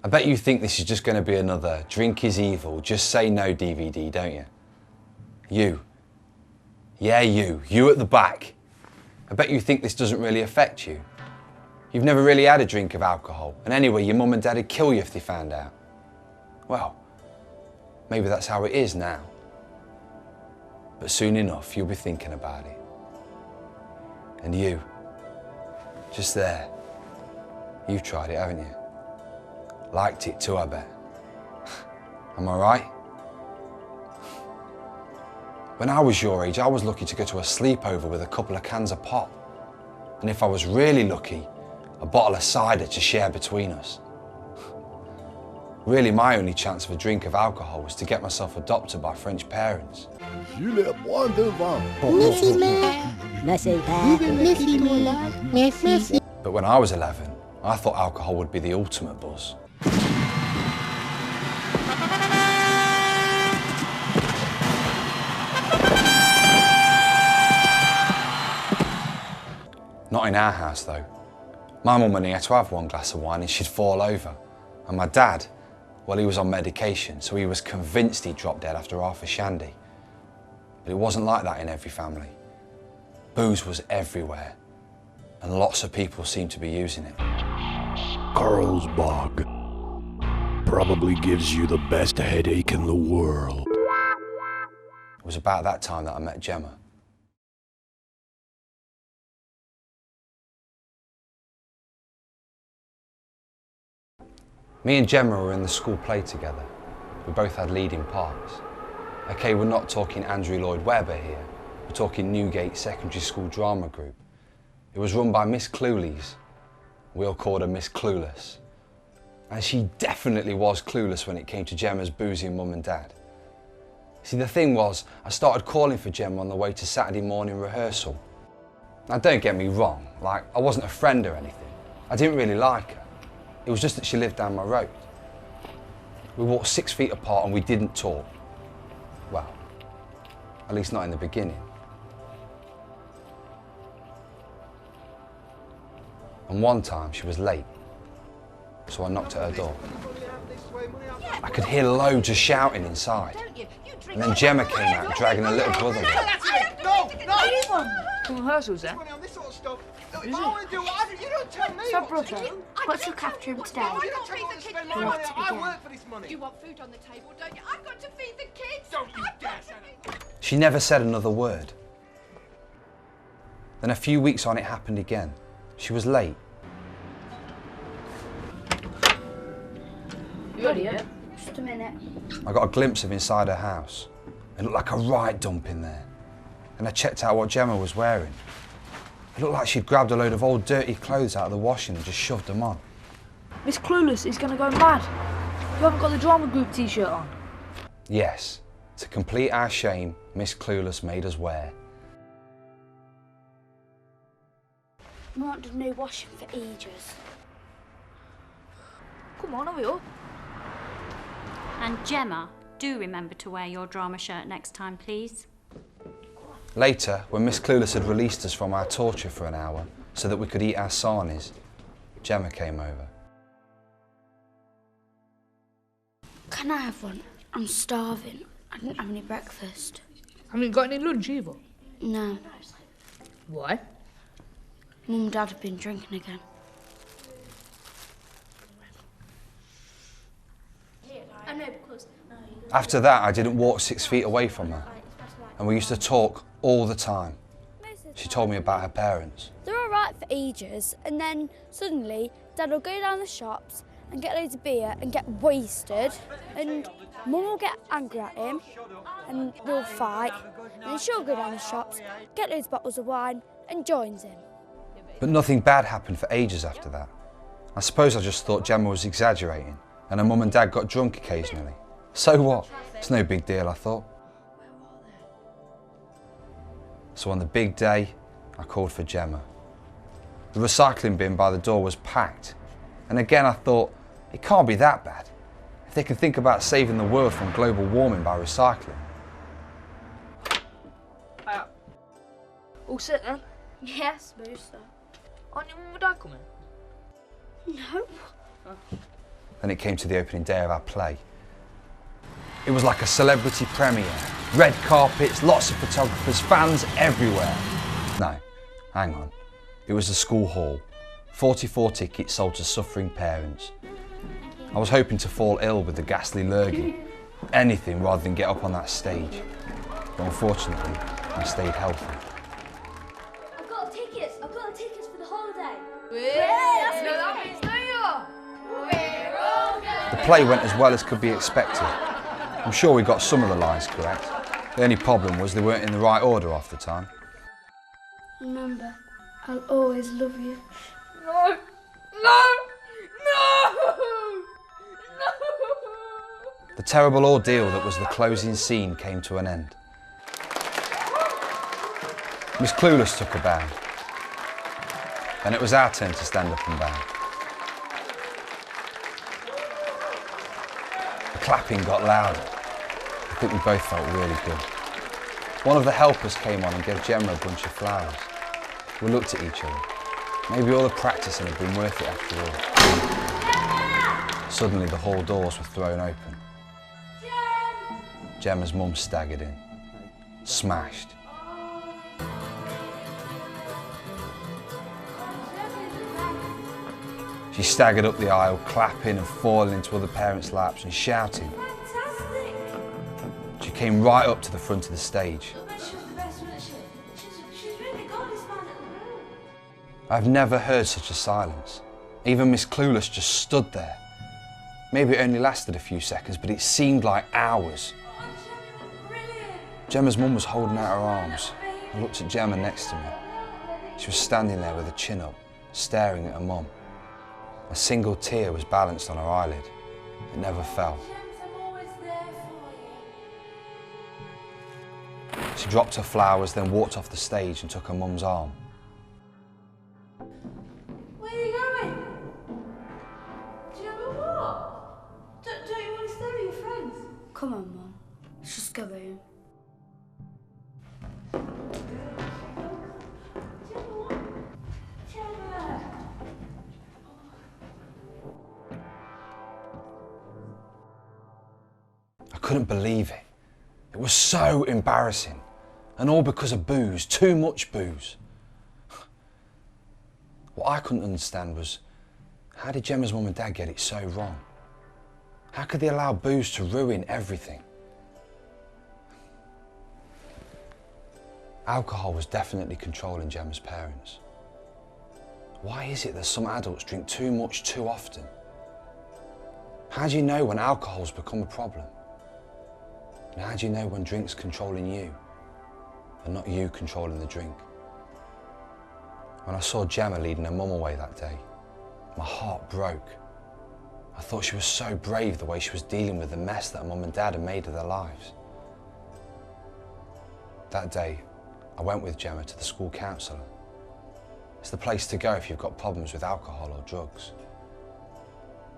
I bet you think this is just going to be another drink is evil, just say no DVD, don't you? You. Yeah, you at the back. I bet you think this doesn't really affect you. You've never really had a drink of alcohol, and anyway, your mum and dad would kill you if they found out. Well, maybe that's how it is now. But soon enough, you'll be thinking about it. And you, just there, you've tried it, haven't you? Liked it too, I bet. Am I right? When I was your age, I was lucky to go to a sleepover with a couple of cans of pop. And if I was really lucky, a bottle of cider to share between us. Really, my only chance of a drink of alcohol was to get myself adopted by French parents. But when I was 11, I thought alcohol would be the ultimate buzz. Not in our house though. My mum only had to have one glass of wine and she'd fall over. And my dad, well, he was on medication, so he was convinced he'd drop dead after half a shandy. But it wasn't like that in every family. Booze was everywhere, and lots of people seemed to be using it. Carlsbad probably gives you the best headache in the world. It was about that time that I met Gemma. Me and Gemma were in the school play together. We both had leading parts. Okay, we're not talking Andrew Lloyd Webber here. We're talking Newgate Secondary School Drama Group. It was run by Miss Kirklees. We all called her Miss Clueless. And she definitely was clueless when it came to Gemma's boozing mum and dad. See, the thing was, I started calling for Gemma on the way to Saturday morning rehearsal. Now, don't get me wrong, like, I wasn't a friend or anything. I didn't really like her. It was just that she lived down my road. We walked 6 feet apart and we didn't talk. Well, at least not in the beginning. And one time she was late, so I knocked at her door. I could hear loads of shouting inside. And then Gemma came out dragging her little brother with her. From rehearsals, then? Is it? Brother, let's look after him today. You want food on the table, don't you? I've got to feed the kids. Don't you dare. She never said another word. Then a few weeks on, it happened again. She was late. You ready yet? Just a minute. I got a glimpse of inside her house. It looked like a right dump in there. And I checked out what Gemma was wearing. It looked like she'd grabbed a load of old dirty clothes out of the washing and just shoved them on. Miss Clueless is going to go mad. You haven't got the drama group t-shirt on. Yes, to complete our shame, Miss Clueless made us wear. We haven't done no washing for ages. Come on, hurry up. And Gemma, do remember to wear your drama shirt next time, please. Later, when Miss Clueless had released us from our torture for an hour so that we could eat our sarnies, Gemma came over. Can I have one? I'm starving. I didn't have any breakfast. Haven't you got any lunch either? No. Why? Mum and Dad have been drinking again. After that, I didn't walk 6 feet away from her. And we used to talk all the time. She told me about her parents. They're all right for ages, and then suddenly Dad will go down the shops and get loads of beer and get wasted, and Mum will get angry at him and they'll fight, and then she'll go down the shops, get loads of bottles of wine and joins him. But nothing bad happened for ages after that. I suppose I just thought Gemma was exaggerating and her mum and dad got drunk occasionally. So what? It's no big deal, I thought. So on the big day, I called for Gemma. The recycling bin by the door was packed. And again I thought, it can't be that bad. If they can think about saving the world from global warming by recycling. All set then? Yes, most so. Aren't your mum and dad coming? No. Oh. Then it came to the opening day of our play. It was like a celebrity premiere. Red carpets, lots of photographers, fans everywhere. No, hang on. It was the school hall. 44 tickets sold to suffering parents. I was hoping to fall ill with the ghastly lurgy. Anything rather than get up on that stage. But unfortunately, I stayed healthy. I've got tickets for the holiday. The play went as well as could be expected. I'm sure we got some of the lines correct. The only problem was they weren't in the right order half the time. Remember, I'll always love you. No! No! No! No! The terrible ordeal that was the closing scene came to an end. Miss Clueless took a bow. Then it was our turn to stand up and bow. The clapping got louder. I think we both felt really good. One of the helpers came on and gave Gemma a bunch of flowers. We looked at each other. Maybe all the practicing had been worth it after all. Suddenly the hall doors were thrown open. Gemma's mum staggered in. Smashed. She staggered up the aisle, clapping and falling into other parents' laps and shouting. She came right up to the front of the stage. I've never heard such a silence. Even Miss Clueless just stood there. Maybe it only lasted a few seconds, but it seemed like hours. Gemma's mum was holding out her arms. I looked at Gemma next to me. She was standing there with her chin up, staring at her mum. A single tear was balanced on her eyelid. It never fell. She dropped her flowers, then walked off the stage and took her mum's arm. Where are you going? Gemma, what? Don't you want to stay with your friends? Come on, Mum. Let's just go home. I couldn't believe it. It was so embarrassing. And all because of booze, too much booze. What I couldn't understand was, how did Gemma's mum and dad get it so wrong? How could they allow booze to ruin everything? Alcohol was definitely controlling Gemma's parents. Why is it that some adults drink too much too often? How do you know when alcohol's become a problem? And how do you know when drink's controlling you and not you controlling the drink? When I saw Gemma leading her mum away that day, my heart broke. I thought she was so brave the way she was dealing with the mess that her mum and dad had made of their lives. That day, I went with Gemma to the school counsellor. It's the place to go if you've got problems with alcohol or drugs.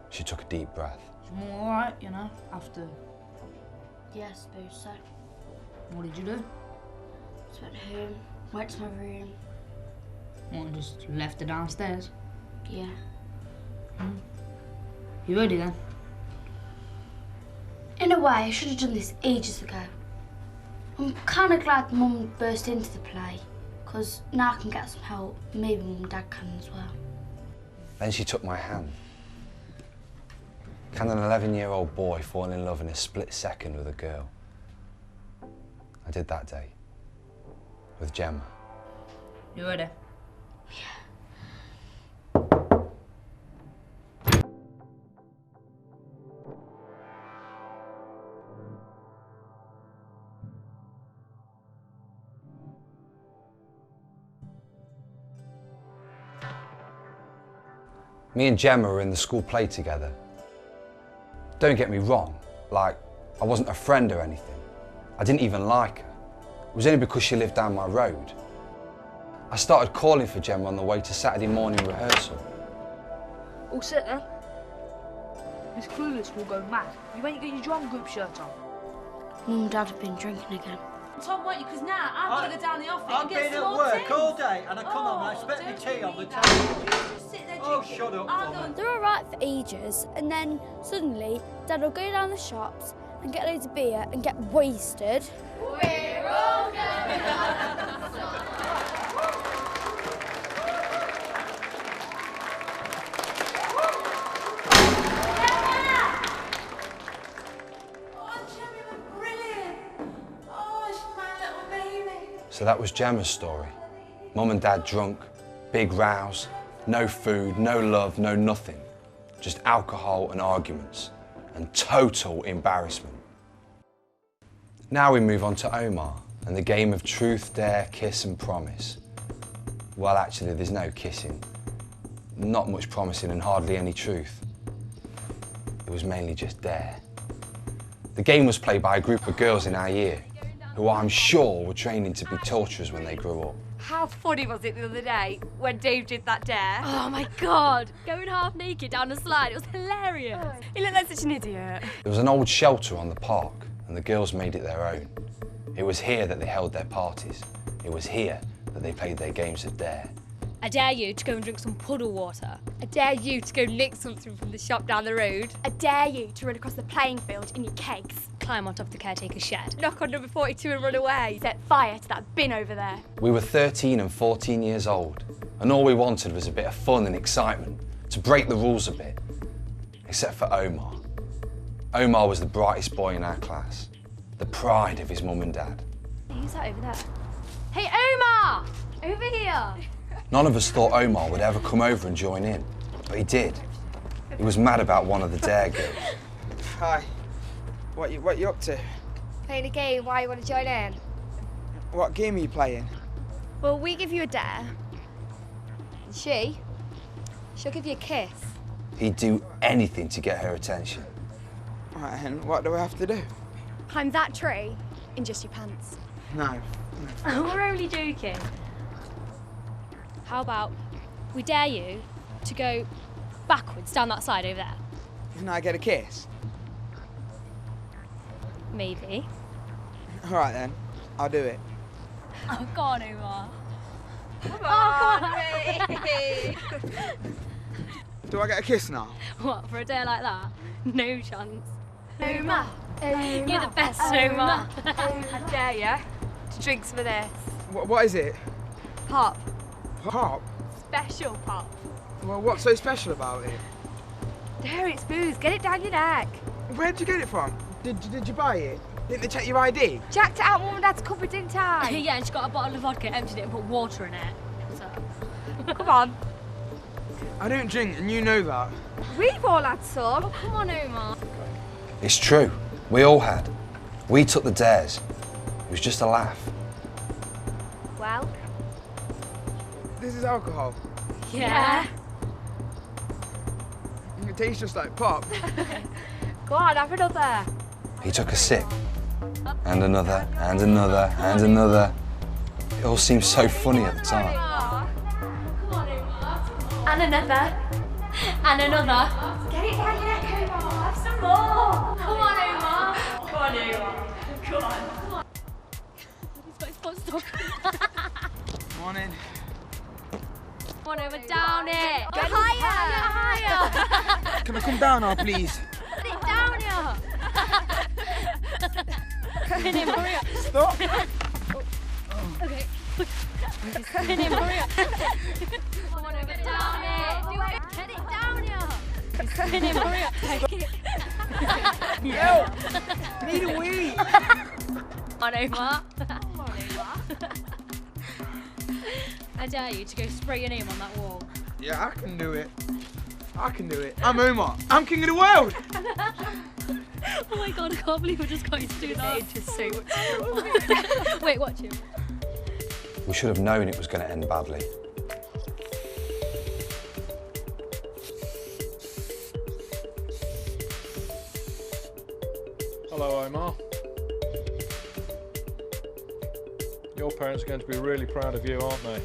She took a deep breath. Is Mum alright, you know, after? Yeah, I suppose so. What did you do? Just went home, went to my room. What, just left her downstairs? Yeah. You ready then? In a way, I should have done this ages ago. I'm kind of glad Mum burst into the play, because now I can get some help. Maybe Mum and Dad can as well. Then she took my hand. Can an 11-year-old boy fall in love in a split second with a girl? I did that day. With Gemma. You ready? Me and Gemma were in the school play together. Don't get me wrong, like, I wasn't a friend or anything. I didn't even like her. It was only because she lived down my road. I started calling for Gemma on the way to Saturday morning rehearsal. All set then? Miss Clueless will go mad. You ain't got your drama group shirt on. Mum and Dad have been drinking again. Tom, won't you? Because now I'm going to go down the office I've and get been some at more work tea. all day and I come home and I expect my don't tea on the do that. table. You just sit there Oh, drinking. shut up, I'll go woman. and They're all right for ages, and then suddenly Dad will go down the shops and get loads of beer and get wasted. We're all going So that was Gemma's story. Mum and Dad drunk, big rows, no food, no love, no nothing. Just alcohol and arguments, and total embarrassment. Now we move on to Omar and the game of truth, dare, kiss and promise. Well, actually, there's no kissing. Not much promising and hardly any truth. It was mainly just dare. The game was played by a group of girls in our year, who I'm sure were training to be torturers when they grew up. How funny was it the other day when Dave did that dare? Oh my God, going half naked down a slide, it was hilarious. He looked like such an idiot. There was an old shelter on the park and the girls made it their own. It was here that they held their parties. It was here that they played their games of dare. I dare you to go and drink some puddle water. I dare you to go nick something from the shop down the road. I dare you to run across the playing field in your kegs. Climb on top of the caretaker's shed. Knock on number 42 and run away. Set fire to that bin over there. We were 13 and 14 years old, and all we wanted was a bit of fun and excitement, to break the rules a bit. Except for Omar. Omar was the brightest boy in our class, the pride of his mum and dad. Who's that over there? Hey Omar! Over here! None of us thought Omar would ever come over and join in, but he did. He was mad about one of the dare girls. Hi. What you up to? Playing a game, why you want to join in? What game are you playing? Well, we give you a dare. And she'll give you a kiss. He'd do anything to get her attention. Right, and what do I have to do? Climb that tree in just your pants. No. We're only joking. How about we dare you to go backwards down that slide over there? Can I get a kiss? Maybe. All right then, I'll do it. Oh, go on, Omar. Come on, Do I get a kiss now? What, for a day like that? No chance. Omar. You're the best, Omar. I dare you to drink some of this. What is it? Pop. Pop? Special pop. Well, what's so special about it? There, it's booze. Get it down your neck. Where'd you get it from? Did you buy it? Didn't they check your ID? Jacked it out Mum and Dad's cupboard, didn't I? Yeah, and she got a bottle of vodka, emptied it and put water in it. So. Come on. I don't drink, and you know that. We've all had some. Oh, come on, Omar. It's true, we all had. We took the dares. It was just a laugh. Well? This is alcohol. Yeah. It tastes just like pop. Go on, have another. He took a sip, and another, and another, and another. It all seemed so funny at the time. Come on, Omar. And another. And another. Get it down your neck, Omar. Have some more. Come on, Omar. Come on, Omar. Come on. Come on in. Come on, over, down it. Get higher. Can I come down now, please? Put it down here. Come in, hurry up. Stop. Okay. Come in, hurry up. Come on, over, down it. Do it. Get it down here. Come in, hurry up. Yo! Need a wee! Come on, Omar. Come on, Omar. I dare you to go spray your name on that wall. Yeah, I can do it. I can do it. I'm Omar. I'm king of the world! Oh my God, I can't believe I just got you to do that. Just so much. Wait, watch him. We should have known it was going to end badly. Hello, Omar. Your parents are going to be really proud of you, aren't they?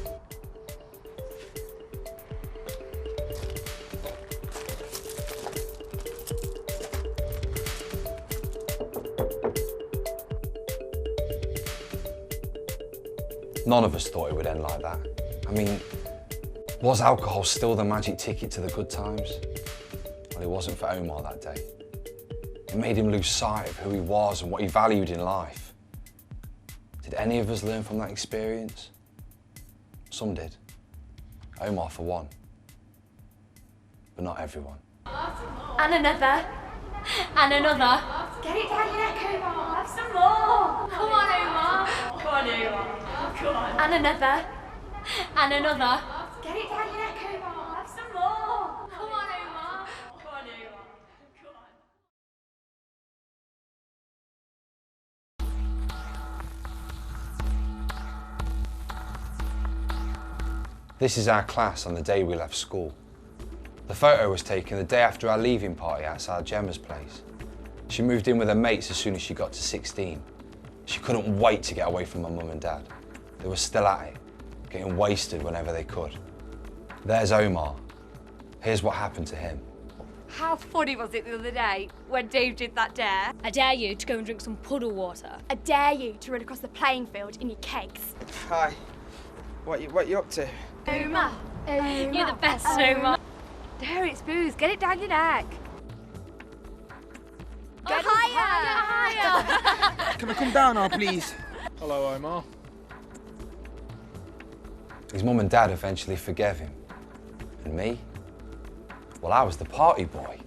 None of us thought it would end like that. I mean, was alcohol still the magic ticket to the good times? Well, it wasn't for Omar that day. It made him lose sight of who he was and what he valued in life. Did any of us learn from that experience? Some did. Omar for one. But not everyone. And another. And another. Get it down your neck, Omar. Have some more. Come on, Omar. Come on, Omar. Come on. And another. And another. Get it down your neck, Omar. Have some more. Come on, Omar. Come on, Omar. Come on. This is our class on the day we left school. The photo was taken the day after our leaving party outside Gemma's place. She moved in with her mates as soon as she got to 16. She couldn't wait to get away from her mum and dad. They were still at it, getting wasted whenever they could. There's Omar. Here's what happened to him. How funny was it the other day when Dave did that dare? I dare you to go and drink some puddle water. I dare you to run across the playing field in your kegs. Hi. What you up to? Omar. You're the best, Omar. Dare it's booze. Get it down your neck. Get higher! Can I come down now, please? Hello, Omar. His mum and dad eventually forgave him. And me? Well, I was the party boy.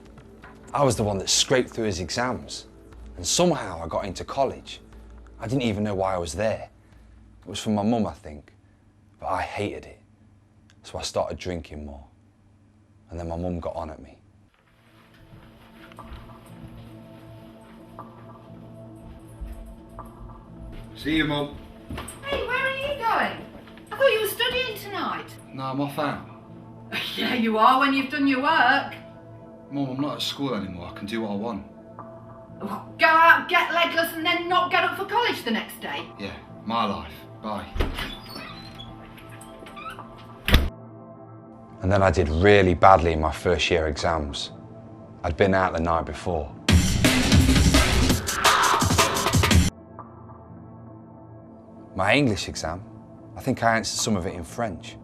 I was the one that scraped through his exams. And somehow I got into college. I didn't even know why I was there. It was from my mum, I think. But I hated it. So I started drinking more. And then my mum got on at me. See you, Mum. Hey, where are you going? I thought you were studying tonight. No, I'm off out. Yeah, you are when you've done your work. Mum, I'm not at school anymore. I can do what I want. Well, go out, get legless, and then not get up for college the next day. Yeah, my life. Bye. And then I did really badly in my first year exams. I'd been out the night before. My English exam, I think I answered some of it in French.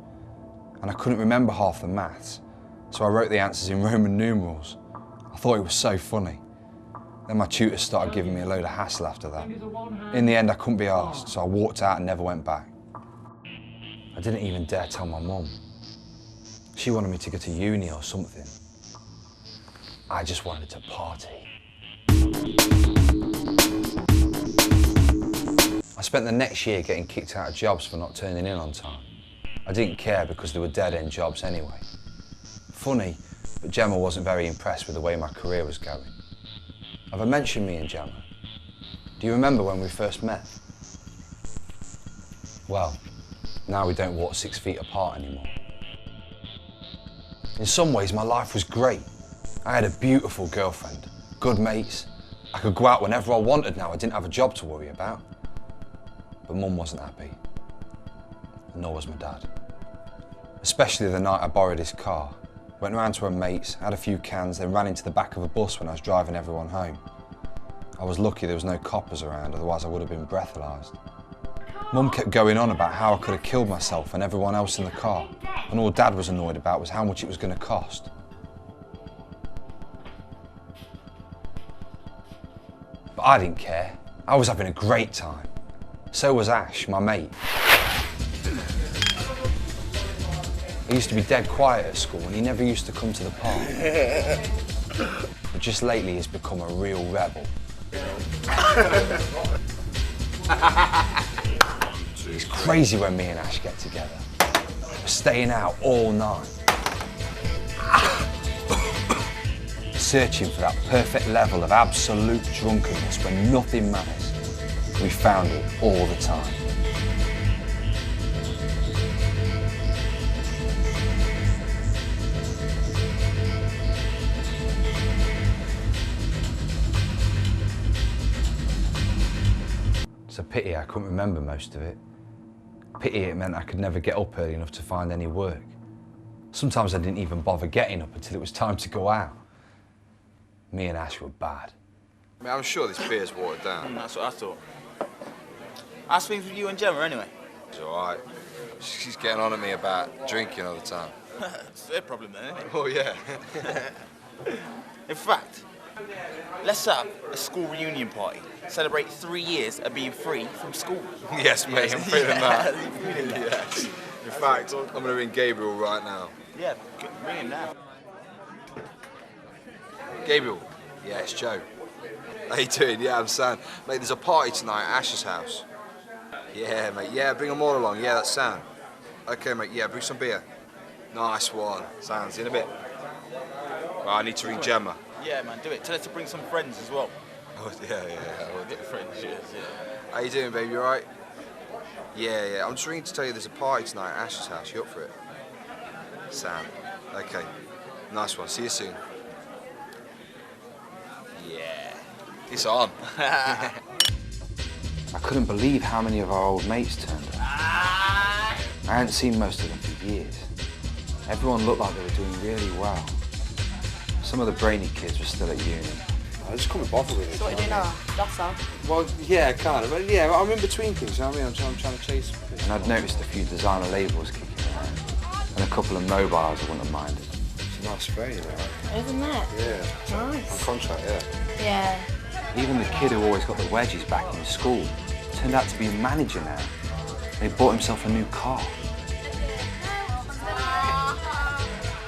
And I couldn't remember half the maths, so I wrote the answers in Roman numerals. I thought it was so funny. Then my tutor started giving me a load of hassle after that. In the end, I couldn't be arsed, so I walked out and never went back. I didn't even dare tell my mum. She wanted me to go to uni or something. I just wanted to party. I spent the next year getting kicked out of jobs for not turning in on time. I didn't care because they were dead-end jobs anyway. Funny, but Gemma wasn't very impressed with the way my career was going. Have I mentioned me and Gemma? Do you remember when we first met? Well, now we don't walk 6 feet apart anymore. In some ways, my life was great. I had a beautiful girlfriend, good mates. I could go out whenever I wanted now. I didn't have a job to worry about. But Mum wasn't happy, and nor was my dad. Especially the night I borrowed his car. Went round to her mates, had a few cans, then ran into the back of a bus when I was driving everyone home. I was lucky there was no coppers around, otherwise I would have been breathalyzed. Mum kept going on about how I could have killed myself and everyone else in the car, and all Dad was annoyed about was how much it was going to cost. But I didn't care. I was having a great time. So was Ash, my mate. He used to be dead quiet at school and he never used to come to the park. But just lately he's become a real rebel. It's crazy when me and Ash get together. We're staying out all night. Searching for that perfect level of absolute drunkenness when nothing matters. We found it all the time. It's a pity I couldn't remember most of it. Pity it meant I could never get up early enough to find any work. Sometimes I didn't even bother getting up until it was time to go out. Me and Ash were bad. I mean, I'm sure this beer's watered down. That's what I thought. How's things with you and Gemma, anyway? It's alright. She's getting on at me about drinking all the time. It's their problem then, isn't it? Oh, yeah. In fact, let's set up a school reunion party. Celebrate 3 years of being free from school. Yes, mate, I'm feeling that. Feeling that. Yes. In fact, I'm going to ring Gabriel right now. Yeah, ring him now. Gabriel. Yeah, it's Joe. How you doing? Yeah, I'm Sam. Mate, there's a party tonight at Ash's house. Yeah, mate. Yeah, bring them all along. Yeah, that's Sam. Okay, mate. Yeah, bring some beer. Nice one. Sounds in a bit. Right, I need to ring Gemma. Yeah, man, do it. Tell her to bring some friends as well. Oh, yeah. Get friends, yes, yeah. How you doing, baby? You all right? Yeah. I'm just ringing to tell you there's a party tonight at Ash's house. You up for it? Sam. Okay. Nice one. See you soon. Yeah. It's on. I couldn't believe how many of our old mates turned up. I hadn't seen most of them for years. Everyone looked like they were doing really well. Some of the brainy kids were still at uni. I just couldn't bother with it. So what are you doing now? That's all. Well, yeah, kind of. But yeah, I'm in between things, you know what I mean? I'm trying to chase. And I'd noticed a few designer labels kicking around. And a couple of mobiles I wouldn't have minded. It's a nice spray, you know, right? Isn't it? Yeah. Nice. On contract, yeah. Yeah. Even the kid who always got the wedgies back in school turned out to be a manager now. He bought himself a new car.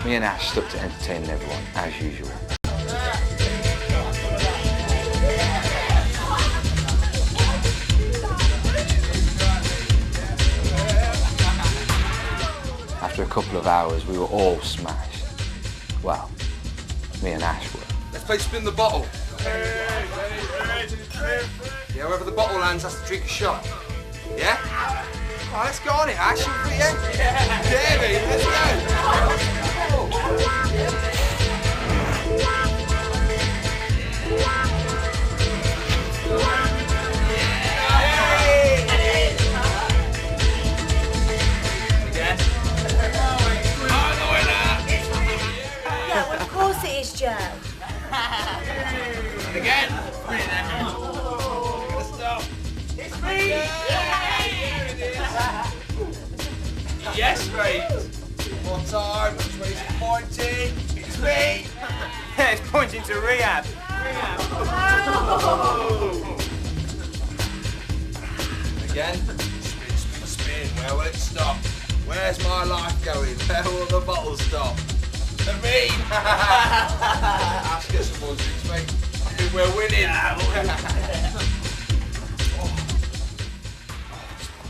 Me and Ash stuck to entertaining everyone, as usual. After a couple of hours, we were all smashed. Well, me and Ash were. Let's play spin the bottle. Yeah, wherever the bottle lands has to drink a shot. Yeah? Come on, let's go on it, Ash. Yeah, mate, let's go. Yeah, well, of course it is, Joe. Again. It's me! Yes, mate. One time, which way is it pointing? It's me! It's pointing to rehab. Again. Spin. Where will it stop? Where's my life going? Where will the bottle stop? At me! Ash, get some more drinks, mate. I think we're winning.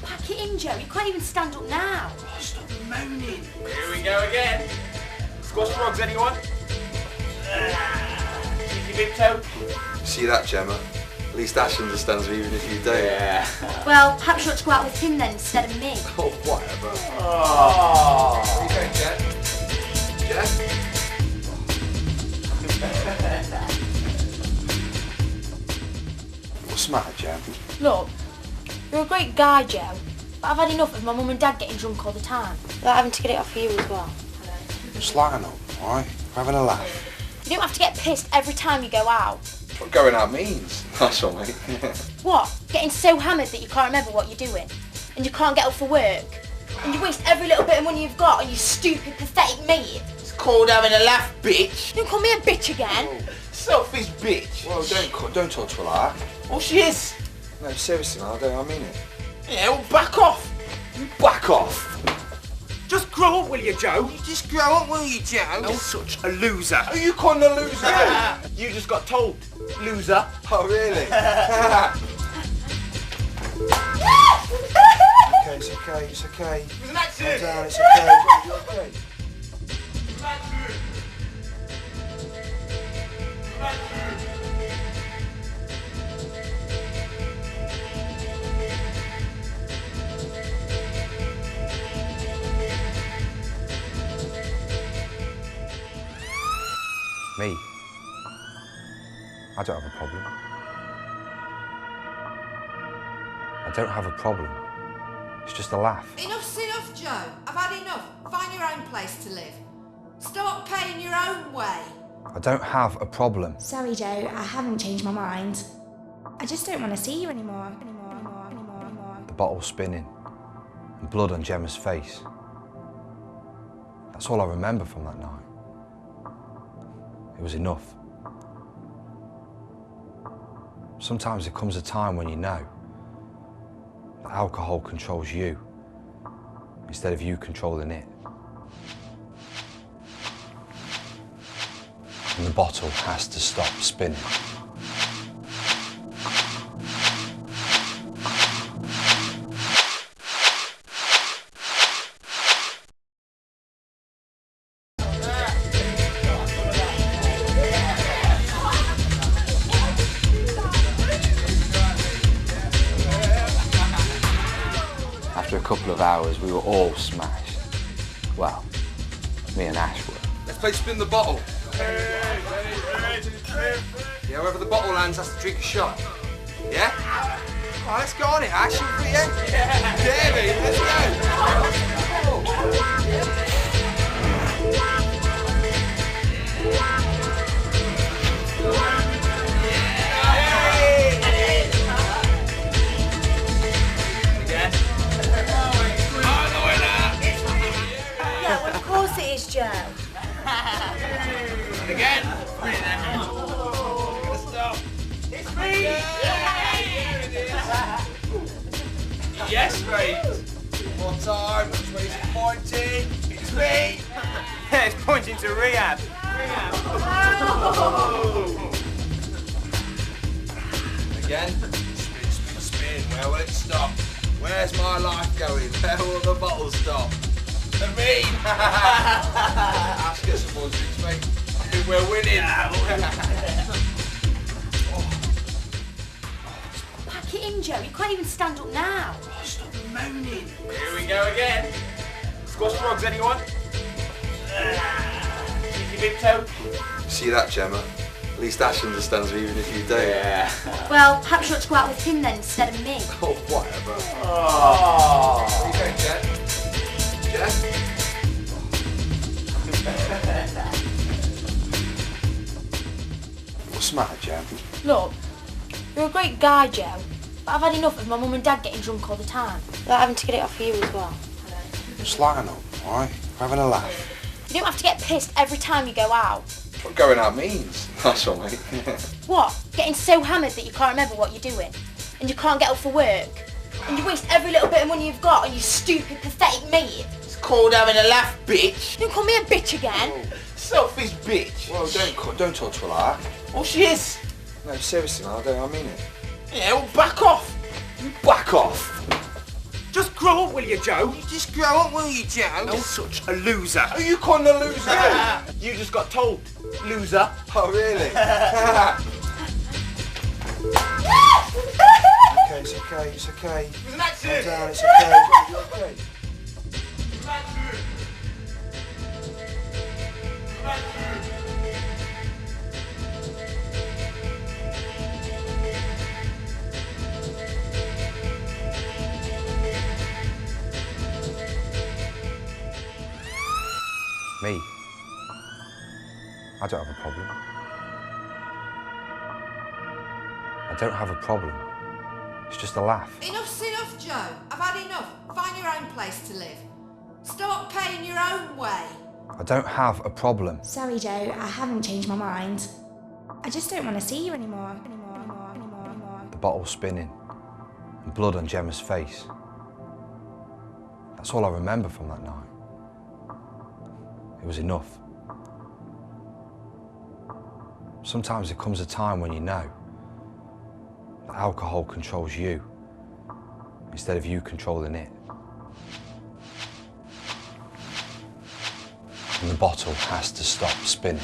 Pack it in, Joe. You can't even stand up now. Oh, stop moaning. Here we go again. Squash frogs, anyone? Cheeky big toe. See that, Gemma? At least Ash understands me even if you don't. Yeah. Well, perhaps you ought to go out with him then instead of me. Oh, whatever. Oh. What are you doing, Jen? Jen? What's the matter, Jen? Look, you're a great guy, Joe, but I've had enough of my mum and dad getting drunk all the time. Without having to get it off you as well. Just lighten up, alright? We're having a laugh. You don't have to get pissed every time you go out. That's what going out means. That's all, mate. What? Getting so hammered that you can't remember what you're doing? And you can't get up for work? And you waste every little bit of money you've got on you stupid, pathetic mate? It's called having a laugh, bitch. Don't call me a bitch again. Whoa. Selfish bitch. Well, don't talk to her like that. Well, she is. No, seriously, man, I mean it. Yeah, well, back off. You back off. Just grow up, will you, Joe? You just grow up, will you, Joe? You're such a loser. Are you calling a loser? You just got told, loser. Oh, really? Okay, it's okay, it's okay. It was an accident. Calm down, it's okay. You're okay. Me? I don't have a problem. I don't have a problem. It's just a laugh. Enough's enough, Joe. I've had enough. Find your own place to live. Start paying your own way. I don't have a problem. Sorry, Joe, I haven't changed my mind. I just don't want to see you anymore. The bottle's spinning. and blood on Gemma's face. That's all I remember from that night. It was enough. Sometimes there comes a time when you know that alcohol controls you instead of you controlling it. And the bottle has to stop spinning. After a couple of hours, we were all smashed. Well, me and Ash were. Let's play spin the bottle. Yeah, whoever the bottle lands has to drink a shot. Yeah? All right, let's go on it, Ash. Yeah, mate, let's Yeah, well, of course it is, Joe. And again. It's me! Yes, mate. One time, which way is it pointing? It's me! It's pointing to rehab. Again. Spin, spin, spin. Where will it stop? Where's my life going? Where will the bottle stop? At me! Ash, get some more drinks, mate. I think we're winning. Pack it in, Joe. You can't even stand up now. Oh, stop moaning. Here we go again. Squash frogs, anyone? Cheeky big toe. See that, Gemma? At least Ash understands me even if you don't. Yeah. Well, perhaps you ought to go out with him then instead of me. Oh, whatever. Oh. Where you going, Jen? Jen? What's the matter, Jen? Look, you're a great guy, Joe, but I've had enough of my mum and dad getting drunk all the time. Without having to get it off you as well. Just lighten up, alright? We're having a laugh. You don't have to get pissed every time you go out. That's what going out means. That's all, mate. What? Getting so hammered that you can't remember what you're doing? And you can't get up for work? And you waste every little bit of money you've got on you stupid, pathetic mate? It's called having a laugh, bitch. Don't call me a bitch again. Selfish bitch. Well, don't talk to her like that. Well, she is. No, seriously, man, I mean it. Yeah, well, back off. You back off. Just grow up, will you, Joe? You just grow up, will you, Joe? You're such a loser. Who you calling a loser? You just got told, loser. Oh, really? Okay, it's okay, it's okay. It was an accident. Calm down, it's okay. You're okay. Me? I don't have a problem. I don't have a problem. It's just a laugh. Enough's enough, Joe. I've had enough. Find your own place to live. Start paying your own way. I don't have a problem. Sorry, Joe, I haven't changed my mind. I just don't want to see you anymore. The bottle's spinning and blood on Gemma's face. That's all I remember from that night. It was enough. Sometimes there comes a time when you know that alcohol controls you instead of you controlling it. And the bottle has to stop spinning.